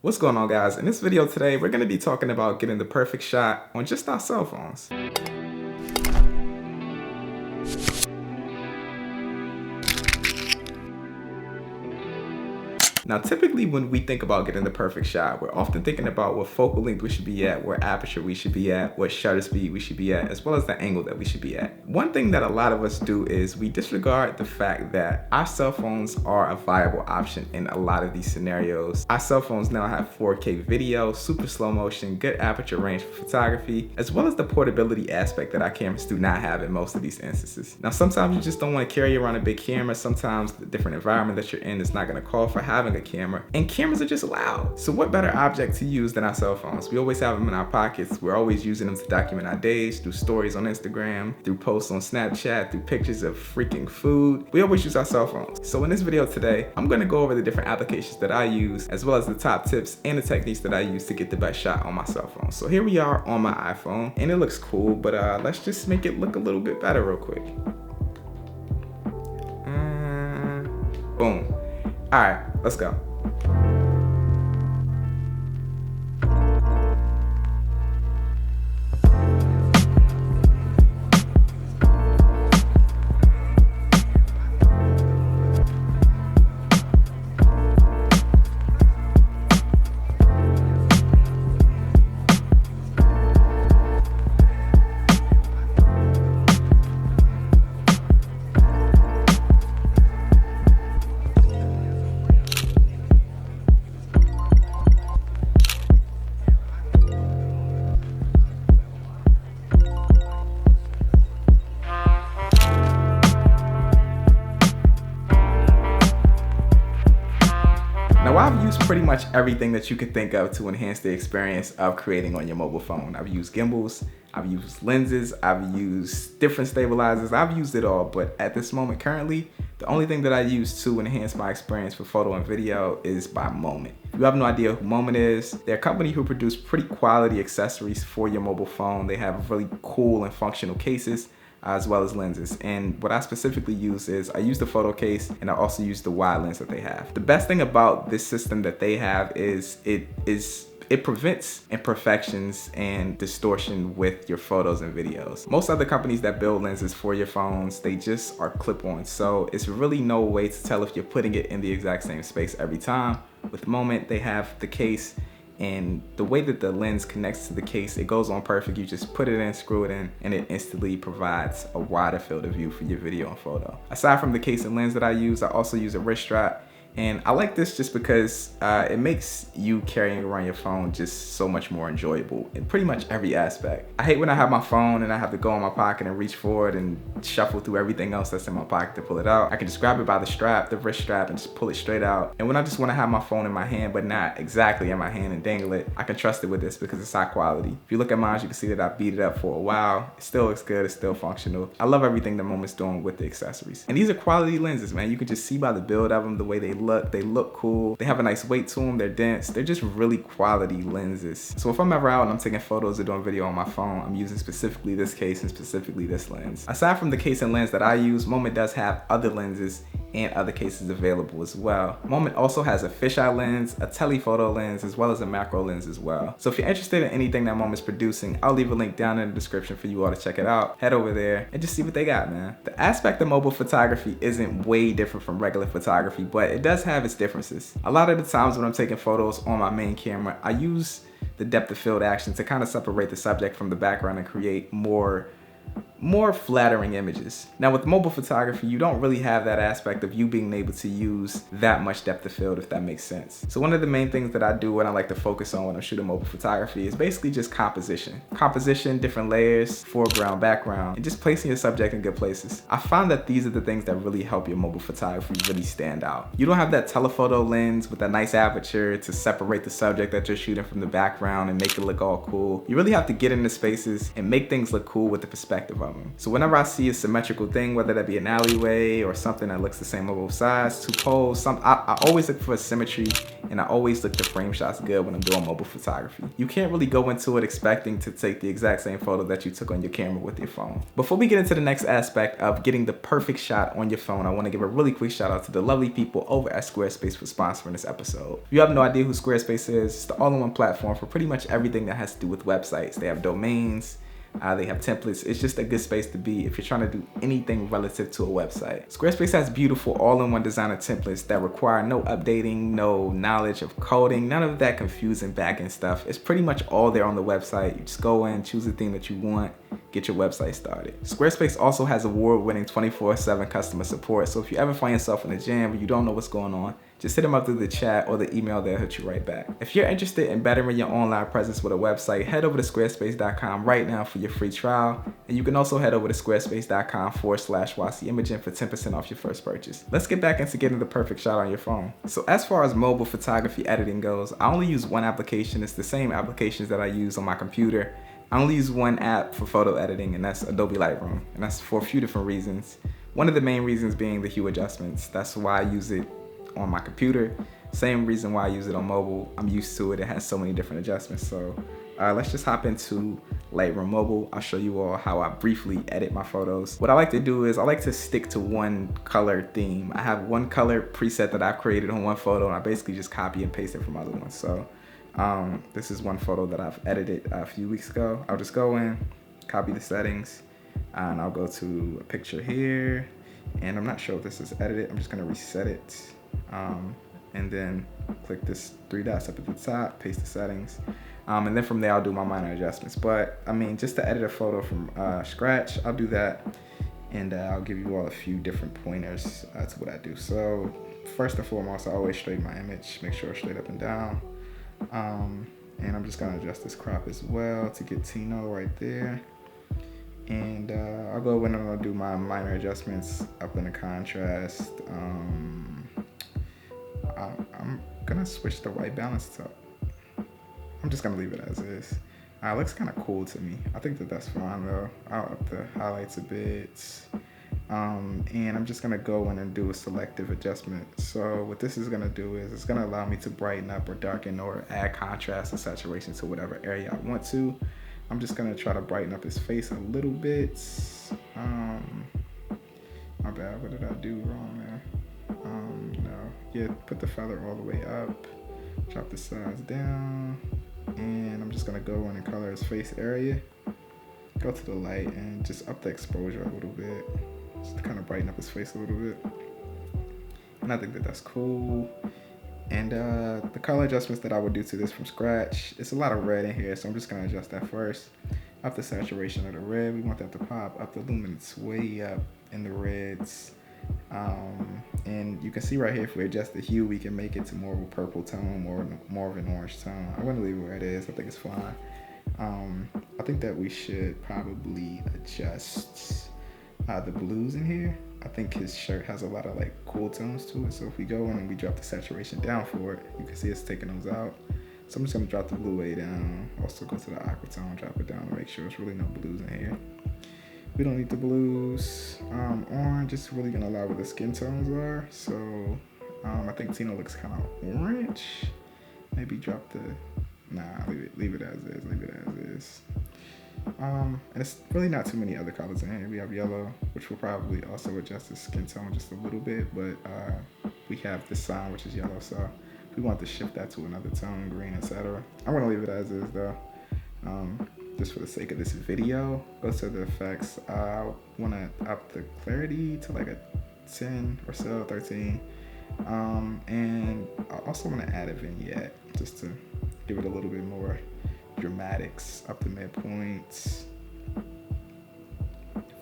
What's going on, guys? In this video today, we're going to be talking about getting the perfect shot on just our cell phones. Now, typically when we think about getting the perfect shot, we're often thinking about what focal length we should be at, what aperture we should be at, what shutter speed we should be at, as well as the angle that we should be at. One thing that a lot of us do is we disregard the fact that our cell phones are a viable option in a lot of these scenarios. Our cell phones now have 4K video, super slow motion, good aperture range for photography, as well as the portability aspect that our cameras do not have in most of these instances. Now, sometimes you just don't want to carry around a big camera. Sometimes the different environment that you're in is not going to call for having a camera, and cameras are just loud. So what better object to use than our cell phones? We always have them in our pockets. We're always using them to document our days, through stories on Instagram, through posts on Snapchat, through pictures of freaking food. We always use our cell phones. So in this video today, I'm going to go over the different applications that I use, as well as the top tips and the techniques that I use to get the best shot on my cell phone. So here we are on my iPhone, and it looks cool, but let's just make it look a little bit better real quick. Boom. All right, let's go. Now, I've used pretty much everything that you could think of to enhance the experience of creating on your mobile phone. I've used gimbals, I've used lenses, I've used different stabilizers, I've used it all, but at this moment currently, the only thing that I use to enhance my experience for photo and video is by Moment. If you have no idea who Moment is, they're a company who produce pretty quality accessories for your mobile phone. They have really cool and functional cases, as well as lenses. And what I specifically use is I use the photo case, and I also use the wide lens that they have. The best thing about this system that they have is it prevents imperfections and distortion with your photos and videos. Most other companies that build lenses for your phones, they just are clip-on. So it's really no way to tell if you're putting it in the exact same space every time. With Moment, they have the case, and the way that the lens connects to the case, it goes on perfect. You just put it in, screw it in, and it instantly provides a wider field of view for your video and photo. Aside from the case and lens that I use, I also use a wrist strap. And I like this just because it makes you carrying around your phone just so much more enjoyable in pretty much every aspect. I hate when I have my phone and I have to go in my pocket and reach for it and shuffle through everything else that's in my pocket to pull it out. I can just grab it by the strap, the wrist strap, and just pull it straight out. And when I just want to have my phone in my hand, but not exactly in my hand and dangle it, I can trust it with this because it's high quality. If you look at mine, you can see that I beat it up for a while. It still looks good, it's still functional. I love everything that Moment's doing with the accessories. And these are quality lenses, man. You can just see by the build of them, the way they look cool. They have a nice weight to them, they're dense. They're just really quality lenses. So if I'm ever out and I'm taking photos or doing video on my phone, I'm using specifically this case and specifically this lens. Aside from the case and lens that I use, Moment does have other lenses and other cases available as well. Moment also has a fisheye lens, a telephoto lens, as well as a macro lens as well. So if you're interested in anything that Moment's producing, I'll leave a link down in the description for you all to check it out. Head over there and just see what they got, man. The aspect of mobile photography isn't way different from regular photography, but it does have its differences. A lot of the times when I'm taking photos on my main camera, I use the depth of field action to kind of separate the subject from the background and create more flattering images. Now with mobile photography, you don't really have that aspect of you being able to use that much depth of field, if that makes sense. So one of the main things that I do and I like to focus on when I'm shooting mobile photography is basically just composition. Composition, different layers, foreground, background, and just placing your subject in good places. I find that these are the things that really help your mobile photography really stand out. You don't have that telephoto lens with a nice aperture to separate the subject that you're shooting from the background and make it look all cool. You really have to get into spaces and make things look cool with the perspective of problem. So whenever I see a symmetrical thing, whether that be an alleyway or something that looks the same on both sides, two poles, I always look for symmetry, and I always look to frame shots good when I'm doing mobile photography. You can't really go into it expecting to take the exact same photo that you took on your camera with your phone. Before we get into the next aspect of getting the perfect shot on your phone, I want to give a really quick shout out to the lovely people over at Squarespace for sponsoring this episode. If you have no idea who Squarespace is, it's the all-in-one platform for pretty much everything that has to do with websites. They have domains, they have templates. It's just a good space to be if you're trying to do anything relative to a website. Squarespace has beautiful all-in-one designer templates that require no updating, no knowledge of coding, none of that confusing backend stuff. It's pretty much all there on the website. You just go in, choose the theme that you want, get your website started. Squarespace also has award-winning 24/7 customer support, so if you ever find yourself in a jam or you don't know what's going on, just hit them up through the chat or the email, they'll hit you right back. If you're interested in bettering your online presence with a website, head over to squarespace.com right now for your free trial. And you can also head over to squarespace.com/YCImaging for 10% off your first purchase. Let's get back into getting the perfect shot on your phone. So as far as mobile photography editing goes, I only use one application. It's the same applications that I use on my computer. I only use one app for photo editing, and that's Adobe Lightroom. And that's for a few different reasons. One of the main reasons being the hue adjustments. That's why I use it on my computer. Same reason why I use it on mobile. I'm used to it. It has so many different adjustments. So let's just hop into Lightroom Mobile. I'll show you all how I briefly edit my photos. What I like to do is I like to stick to one color theme. I have one color preset that I've created on one photo, and I basically just copy and paste it from other ones. So this is one photo that I've edited a few weeks ago. I'll just go in, copy the settings, and I'll go to a picture here. And I'm not sure if this is edited. I'm just gonna reset it. And then click this 3 dots up at the top, paste the settings. And then from there, I'll do my minor adjustments. But I mean, just to edit a photo from scratch, I'll do that. And I'll give you all a few different pointers to what I do. So first and foremost, I always straighten my image, make sure it's straight up and down. And I'm just gonna adjust this crop as well to get Tino right there. And I'll go in and I'll do my minor adjustments up in the contrast. I'm gonna switch the white balance up. I'm just gonna leave it as is. It looks kind of cool to me. I think that that's fine though. I'll up the highlights a bit. And I'm just gonna go in and do a selective adjustment. So what this is gonna do is it's gonna allow me to brighten up or darken or add contrast and saturation to whatever area I want to. I'm just gonna try to brighten up his face a little bit. My bad, what did I do wrong there? No, yeah, put the feather all the way up, drop the sides down, and I'm just gonna go in and color his face area, go to the light and just up the exposure a little bit, just to kind of brighten up his face a little bit. And I think that that's cool. And the color adjustments that I would do to this from scratch, it's a lot of red in here, so I'm just gonna adjust that first. Up the saturation of the red, we want that to pop. Up the luminance way up in the reds. And you can see right here, if we adjust the hue, we can make it to more of a purple tone, more of an orange tone. I'm gonna leave it where it is. I think it's fine. I think that we should probably adjust the blues in here. I think his shirt has a lot of like cool tones to it. So if we go in and we drop the saturation down for it, you can see it's taking those out. So I'm just gonna drop the blue way down. Also go to the aqua tone, drop it down to make sure there's really no blues in here. We don't need the blues. Orange is really gonna allow where the skin tones are. So I think Tino looks kind of orange. Maybe drop the, leave it as is, leave it as is. And it's really not too many other colors in here. We have yellow, which will probably also adjust the skin tone just a little bit, but we have the sign, which is yellow, so we want to shift that to another tone, green, etc. I'm gonna leave it as is though. Just for the sake of this video, go to the effects. I wanna up the clarity to like a 10 or so, 13. And I also wanna add a vignette just to give it a little bit more dramatics, up the midpoints,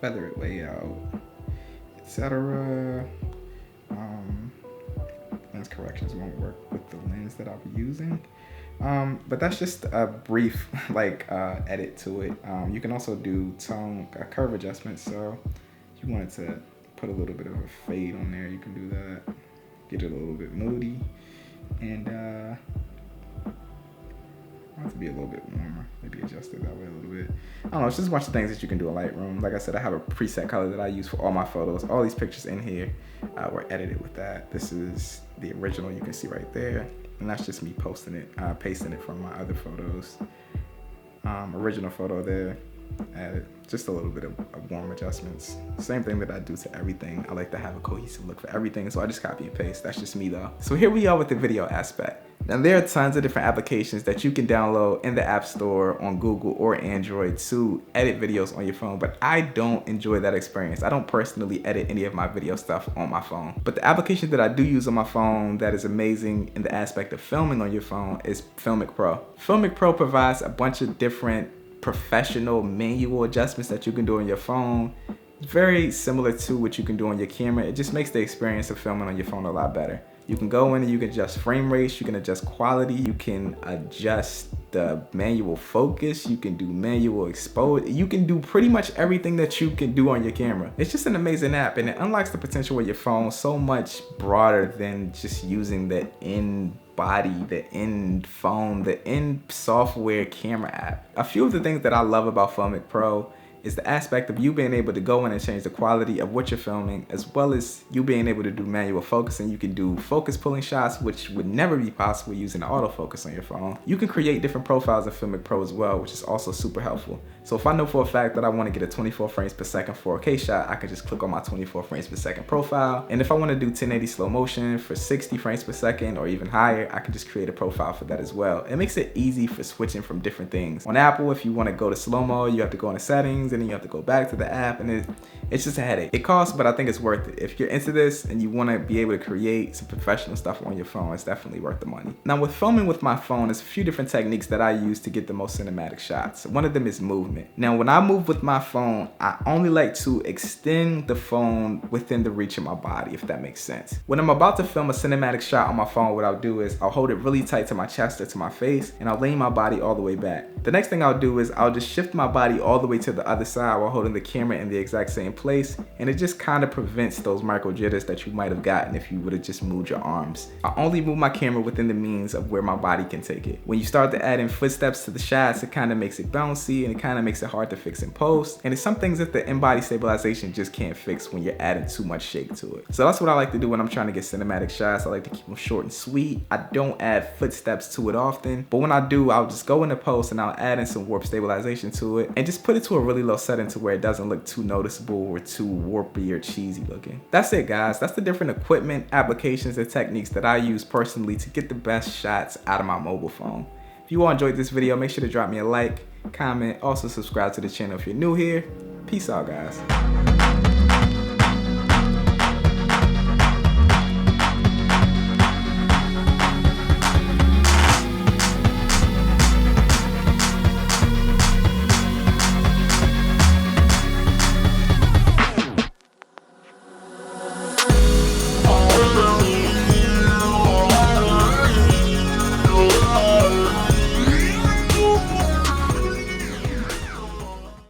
feather it way out, etc. Lens corrections won't work with the lens that I'll be using. But that's just a brief edit to it. You can also do tone curve adjustments. So if you wanted to put a little bit of a fade on there, you can do that. Get it a little bit moody. And want it to be a little bit warmer. Maybe adjust it that way a little bit. I don't know, it's just a bunch of things that you can do in Lightroom. Like I said, I have a preset color that I use for all my photos. All these pictures in here were edited with that. This is the original you can see right there. And that's just me pasting it from my other photos. Original photo there. Added just a little bit of warm adjustments. Same thing that I do to everything. I like to have a cohesive look for everything, so I just copy and paste. That's just me though. So here we are with the video aspect. Now there are tons of different applications that you can download in the App Store on Google or Android to edit videos on your phone, but I don't enjoy that experience. I don't personally edit any of my video stuff on my phone. But the application that I do use on my phone that is amazing in the aspect of filming on your phone is Filmic Pro. Filmic Pro provides a bunch of different professional manual adjustments that you can do on your phone. It's very similar to what you can do on your camera. It just makes the experience of filming on your phone a lot better. You can go in and you can adjust frame rates, you can adjust quality, you can adjust the manual focus, you can do manual expose, you can do pretty much everything that you can do on your camera. It's just an amazing app, and it unlocks the potential with your phone so much broader than just using the in-body, the in-phone, the in-software camera app. A few of the things that I love about Filmic Pro is the aspect of you being able to go in and change the quality of what you're filming, as well as you being able to do manual focusing. You can do focus pulling shots, which would never be possible using the autofocus on your phone. You can create different profiles in Filmic Pro as well, which is also super helpful. So if I know for a fact that I want to get a 24 frames per second 4K shot, I can just click on my 24 frames per second profile. And if I want to do 1080 slow motion for 60 frames per second or even higher, I can just create a profile for that as well. It makes it easy for switching from different things. On Apple, if you want to go to slow-mo, you have to go into settings, and then you have to go back to the app, and it's just a headache. It costs, but I think it's worth it. If you're into this and you want to be able to create some professional stuff on your phone, it's definitely worth the money. Now with filming with my phone, there's a few different techniques that I use to get the most cinematic shots. One of them is movement. Now when I move with my phone, I only like to extend the phone within the reach of my body, if that makes sense. When I'm about to film a cinematic shot on my phone, what I'll do is I'll hold it really tight to my chest or to my face, and I'll lean my body all the way back. The next thing I'll do is I'll just shift my body all the way to the other side while holding the camera in the exact same place, and it just kind of prevents those micro jitters that you might have gotten if you would have just moved your arms. I only move my camera within the means of where my body can take it. When you start to add in footsteps to the shots, it kind of makes it bouncy, and it kind of makes it hard to fix in post, and it's some things that the in-body stabilization just can't fix when you're adding too much shape to it. So that's what I like to do when I'm trying to get cinematic shots. I like to keep them short and sweet. I don't add footsteps to it often, but when I do, I'll just go into post and I'll add in some warp stabilization to it and just put it to a really low setting to where it doesn't look too noticeable or too warpy or cheesy looking. That's it, guys. That's the different equipment, applications, and techniques that I use personally to get the best shots out of my mobile phone. If you all enjoyed this video, make sure to drop me a like, comment, also subscribe to the channel if you're new here. Peace out, guys.